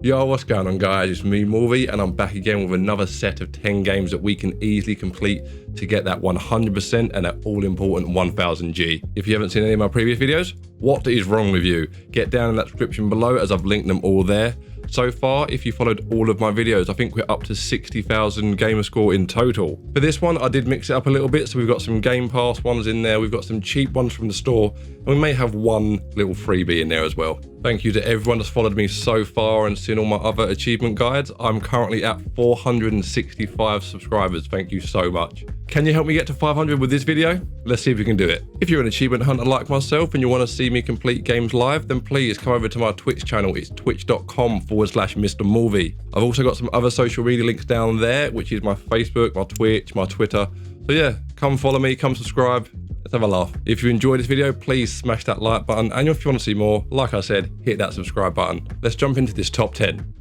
Yo, what's going on guys, it's me Morvi and I'm back again with another set of 10 games that we can easily complete to get that 100% and that all important 1000G. If you haven't seen any of my previous videos, what is wrong with you? Get down in that description below as I've linked them all there. So far, if you followed all of my videos, I think we're up to 60,000 gamerscore in total. For this one, I did mix it up a little bit, so we've got some Game Pass ones in there, we've got some cheap ones from the store, and we may have one little freebie in there as well. Thank you to everyone that's followed me so far and seen all my other achievement guides. I'm currently at 465 subscribers, thank you so much. Can you help me get to 500 with this video? Let's see if we can do it. If you're an achievement hunter like myself and you want to see me complete games live, then please come over to my Twitch channel. It's twitch.com/Mr. Morvi. I've also got some other social media links down there, which is my Facebook, my Twitch, my Twitter. So yeah, come follow me, come subscribe. Let's have a laugh. If you enjoyed this video, please smash that like button. And if you want to see more, like I said, hit that subscribe button. Let's jump into this top 10.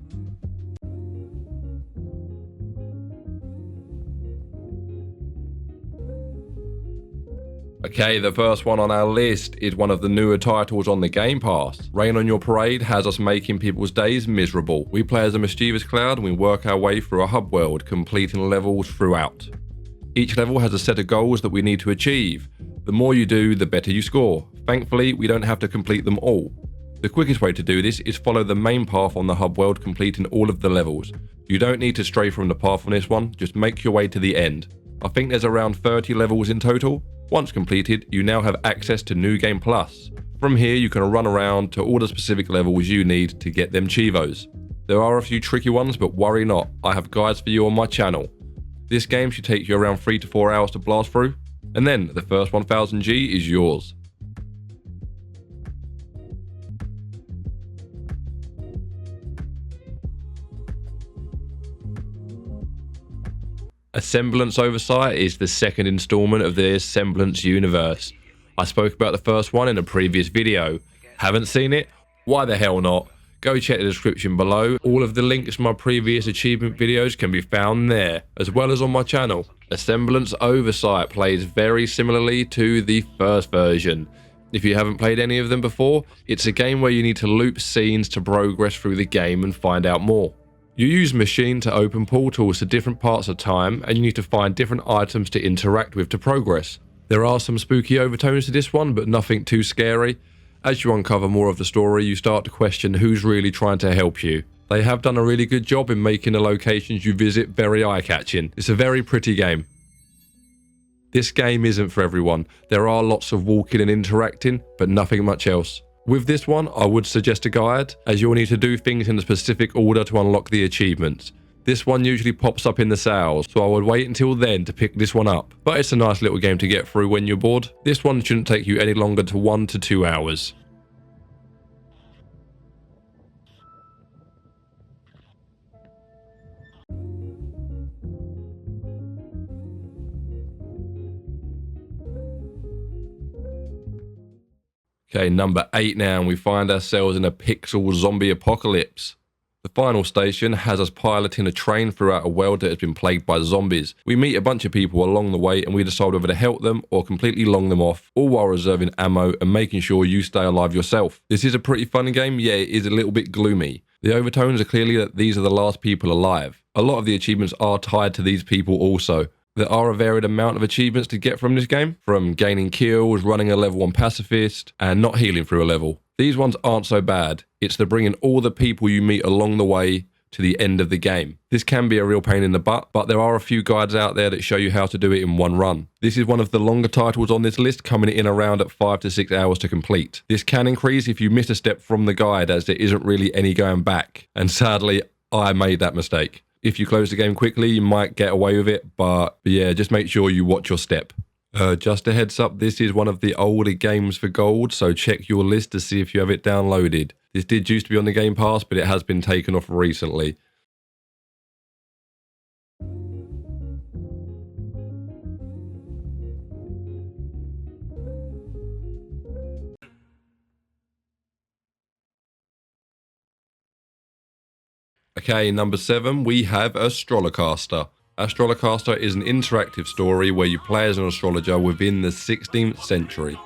Okay, the first one on our list is one of the newer titles on the Game Pass. Rain on Your Parade has us making people's days miserable. We play as a mischievous cloud and we work our way through a hub world, completing levels throughout. Each level has a set of goals that we need to achieve. The more you do, the better you score. Thankfully, we don't have to complete them all. The quickest way to do this is follow the main path on the hub world, completing all of the levels. You don't need to stray from the path on this one, just make your way to the end. I think there's around 30 levels in total. Once completed, you now have access to New Game Plus. From here, you can run around to all the specific levels you need to get them chivos. There are a few tricky ones, but worry not, I have guides for you on my channel. This game should take you around 3 to 4 hours to blast through, and then the first 1000G is yours. Assemblance Oversight is the second installment of the Assemblance universe. I spoke about the first one in a previous video. Haven't seen it? Why the hell not? Go check the description below. All of the links to my previous achievement videos can be found there, as well as on my channel. Assemblance Oversight plays very similarly to the first version. If you haven't played any of them before, it's a game where you need to loop scenes to progress through the game and find out more. You use machine to open portals to different parts of time, and you need to find different items to interact with to progress. There are some spooky overtones to this one, but nothing too scary. As you uncover more of the story, you start to question who's really trying to help you. They have done a really good job in making the locations you visit very eye-catching. It's a very pretty game. This game isn't for everyone. There are lots of walking and interacting, but nothing much else. With this one, I would suggest a guide, as you'll need to do things in a specific order to unlock the achievements. This one usually pops up in the sales, so I would wait until then to pick this one up. But it's a nice little game to get through when you're bored. This one shouldn't take you any longer than 1 to 2 hours. Okay, number 8 now, and we find ourselves in a pixel zombie apocalypse. The final station has us piloting a train throughout a world that has been plagued by zombies. We meet a bunch of people along the way and we decide whether to help them or completely long them off, all while reserving ammo and making sure you stay alive yourself. This is a pretty fun game, yeah, it is a little bit gloomy. The overtones are clearly that these are the last people alive. A lot of the achievements are tied to these people also. There are a varied amount of achievements to get from this game, from gaining kills, running a level 1 pacifist, and not healing through a level. These ones aren't so bad. It's the bringing all the people you meet along the way to the end of the game. This can be a real pain in the butt, but there are a few guides out there that show you how to do it in one run. This is one of the longer titles on this list, coming in around at 5 to 6 hours to complete. This can increase if you miss a step from the guide, as there isn't really any going back. And sadly, I made that mistake. If you close the game quickly, you might get away with it, but yeah, just make sure you watch your step. Just a heads up, this is one of the older games for gold, so check your list to see if you have it downloaded. This did used to be on the Game Pass, but it has been taken off recently. Okay, number 7, we have Astrologer. Astrologer is an interactive story where you play as an astrologer within the 16th century.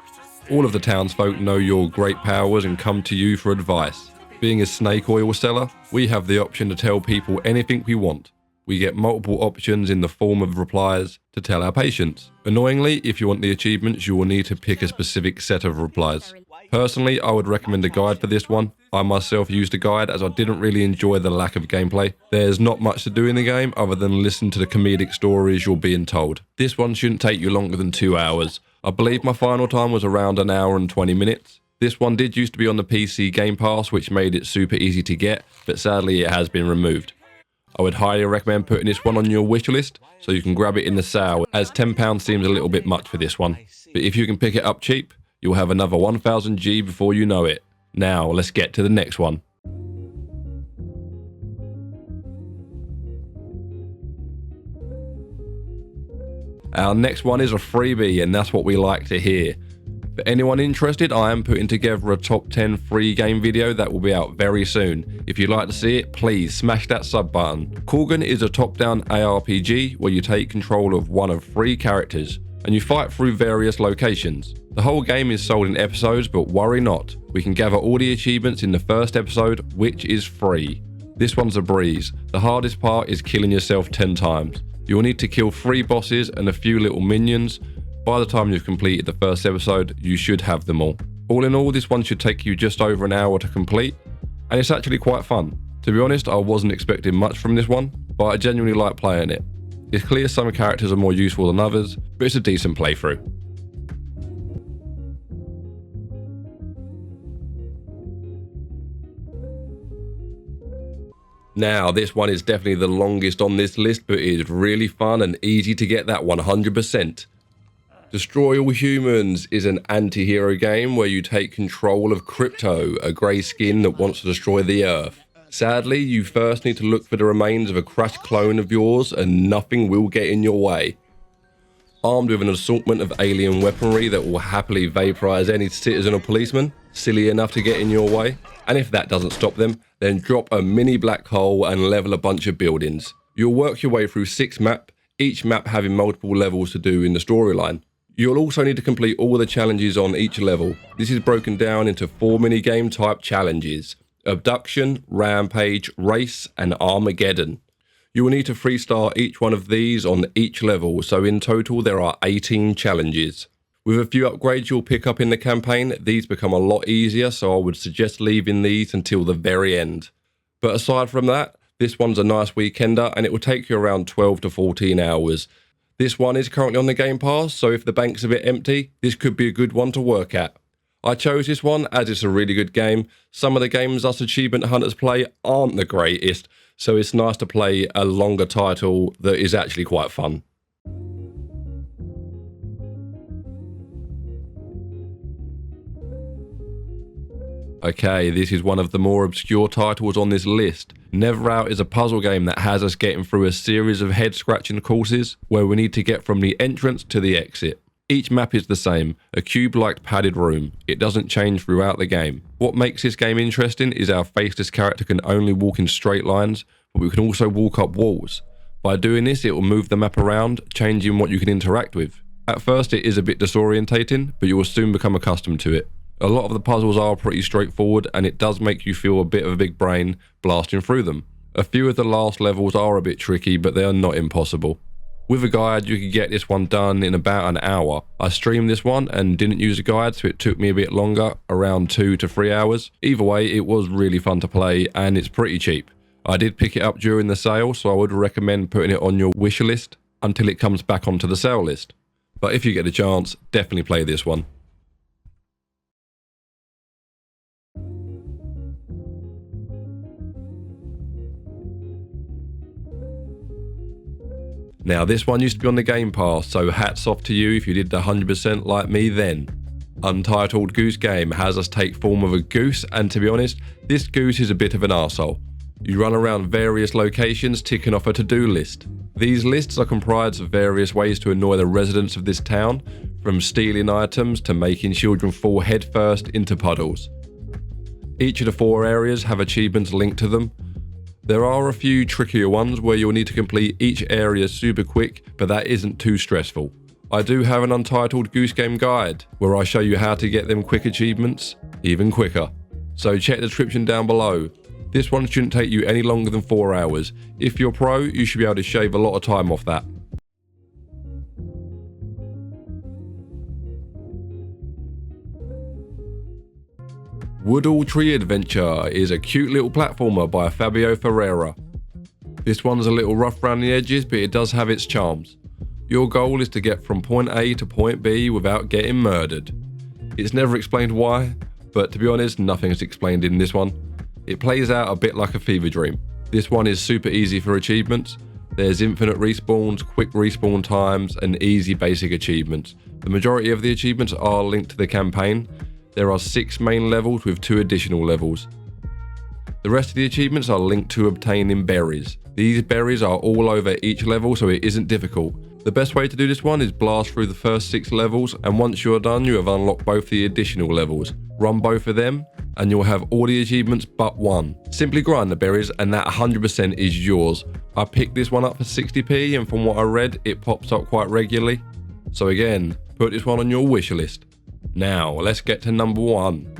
All of the townsfolk know your great powers and come to you for advice. Being a snake oil seller, we have the option to tell people anything we want. We get multiple options in the form of replies to tell our patients. Annoyingly, if you want the achievements, you will need to pick a specific set of replies. Personally, I would recommend a guide for this one. I myself used a guide as I didn't really enjoy the lack of gameplay. There's not much to do in the game other than listen to the comedic stories you're being told. This one shouldn't take you longer than 2 hours. I believe my final time was around 1 hour and 20 minutes. This one did used to be on the PC Game Pass, which made it super easy to get, but sadly it has been removed. I would highly recommend putting this one on your wish list so you can grab it in the sale, as £10 seems a little bit much for this one. But if you can pick it up cheap, you'll have another 1000 G before you know it. Now let's get to the next one. Our next one is a freebie, and that's what we like to hear. For anyone interested, I am putting together a top 10 free game video that will be out very soon. If you'd like to see it, please smash that sub button. Corgan is a top-down ARPG where you take control of one of 3 characters and you fight through various locations. The whole game is sold in episodes, but worry not. We can gather all the achievements in the first episode, which is free. This one's a breeze. The hardest part is killing yourself 10 times. You will need to kill 3 bosses and a few little minions. By the time you've completed the first episode, you should have them all. All in all, this one should take you just over an hour to complete, and it's actually quite fun. To be honest, I wasn't expecting much from this one, but I genuinely like playing it. It's clear some characters are more useful than others, but it's a decent playthrough. Now, this one is definitely the longest on this list, but it is really fun and easy to get that 100%. Destroy All Humans is an anti-hero game where you take control of Crypto, a grey skin that wants to destroy the Earth. Sadly, you first need to look for the remains of a crashed clone of yours and nothing will get in your way. Armed with an assortment of alien weaponry that will happily vaporize any citizen or policeman, silly enough to get in your way, and if that doesn't stop them, then drop a mini black hole and level a bunch of buildings. You'll work your way through 6 maps, each map having multiple levels to do in the storyline. You'll also need to complete all the challenges on each level. This is broken down into 4 minigame type challenges: Abduction, Rampage, Race, and Armageddon. You will need to freestyle each one of these on each level, so in total there are 18 challenges. With a few upgrades you'll pick up in the campaign, these become a lot easier, so I would suggest leaving these until the very end. But aside from that, this one's a nice weekender and it will take you around 12 to 14 hours. This one is currently on the Game Pass, so if the bank's a bit empty, this could be a good one to work at. I chose this one as it's a really good game. Some of the games us achievement hunters play aren't the greatest, so it's nice to play a longer title that is actually quite fun. Okay, this is one of the more obscure titles on this list. Neverout is a puzzle game that has us getting through a series of head-scratching courses where we need to get from the entrance to the exit. Each map is the same, a cube-like padded room. It doesn't change throughout the game. What makes this game interesting is our faceless character can only walk in straight lines, but we can also walk up walls. By doing this, it will move the map around, changing what you can interact with. At first it is a bit disorientating, but you will soon become accustomed to it. A lot of the puzzles are pretty straightforward and it does make you feel a bit of a big brain blasting through them. A few of the last levels are a bit tricky, but they are not impossible. With a guide you can get this one done in about an hour. I streamed this one and didn't use a guide, so it took me a bit longer, around 2 to 3 hours. Either way, it was really fun to play and it's pretty cheap. I did pick it up during the sale, so I would recommend putting it on your wish list until it comes back onto the sale list. But if you get a chance, definitely play this one. Now this one used to be on the Game Pass, so hats off to you if you did the 100% like me then. Untitled Goose game has us take form of a goose, and to be honest, this goose is a bit of an arsehole. You run around various locations ticking off a to-do list. These lists are comprised of various ways to annoy the residents of this town, from stealing items to making children fall headfirst into puddles. Each of the 4 areas have achievements linked to them. There are a few trickier ones where you'll need to complete each area super quick, but that isn't too stressful. I do have an Untitled Goose Game guide where I show you how to get them quick achievements even quicker. so check the description down below. This one shouldn't take you any longer than 4 hours. If you're pro, you should be able to shave a lot of time off that. Woodall Tree Adventure is a cute little platformer by Fabio Ferreira. This one's a little rough around the edges, but it does have its charms. Your goal is to get from point A to point B without getting murdered. It's never explained why, but to be honest, nothing is explained in this one. It plays out a bit like a fever dream. This one is super easy for achievements. There's infinite respawns, quick respawn times, and easy basic achievements. The majority of the achievements are linked to the campaign. There are 6 main levels with 2 additional levels. The rest of the achievements are linked to obtaining berries. These berries are all over each level, so it isn't difficult. The best way to do this one is blast through the first 6 levels, and once you're done, you have unlocked both the additional levels. Run both of them, and you'll have all the achievements but one. Simply grind the berries, and that 100% is yours. I picked this one up for 60p, and from what I read, it pops up quite regularly. So again, put this one on your wish list. Now, let's get to number 1.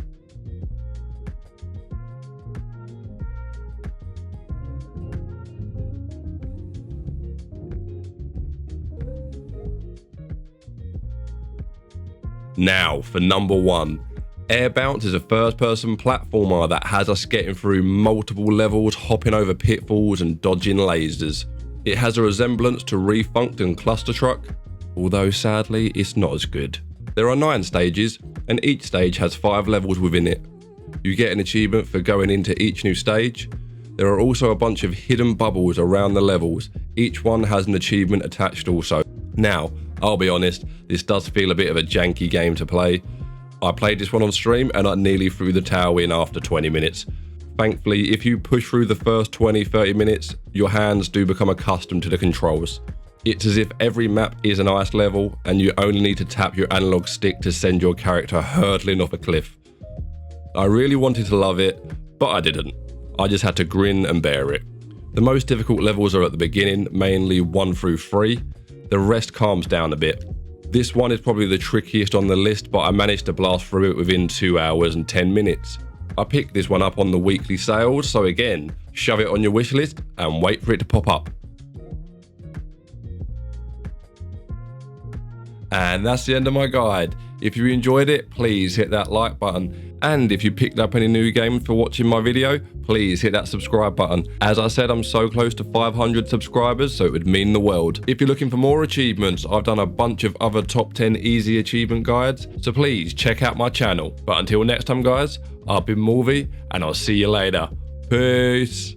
Now, for number 1. Airbounce is a first-person platformer that has us getting through multiple levels, hopping over pitfalls and dodging lasers. It has a resemblance to Refunct and Cluster Truck, although sadly it's not as good. There are 9 stages, and each stage has 5 levels within it. You get an achievement for going into each new stage. There are also a bunch of hidden bubbles around the levels. Each one has an achievement attached also. Now, I'll be honest, this does feel a bit of a janky game to play. I played this one on stream and I nearly threw the towel in after 20 minutes. Thankfully, if you push through the first 20-30 minutes, your hands do become accustomed to the controls. It's as if every map is an ice level and you only need to tap your analog stick to send your character hurtling off a cliff. I really wanted to love it, but I didn't. I just had to grin and bear it. The most difficult levels are at the beginning, mainly 1 through 3. The rest calms down a bit. This one is probably the trickiest on the list, but I managed to blast through it within 2 hours and 10 minutes. I picked this one up on the weekly sales, so again, shove it on your wish list and wait for it to pop up. And that's the end of my guide. If you enjoyed it, please hit that like button. And if you picked up any new games for watching my video, please hit that subscribe button. As I said, I'm so close to 500 subscribers, so it would mean the world. If you're looking for more achievements, I've done a bunch of other top 10 easy achievement guides, so please check out my channel. But until next time guys, I've been Morvi, and I'll see you later. Peace.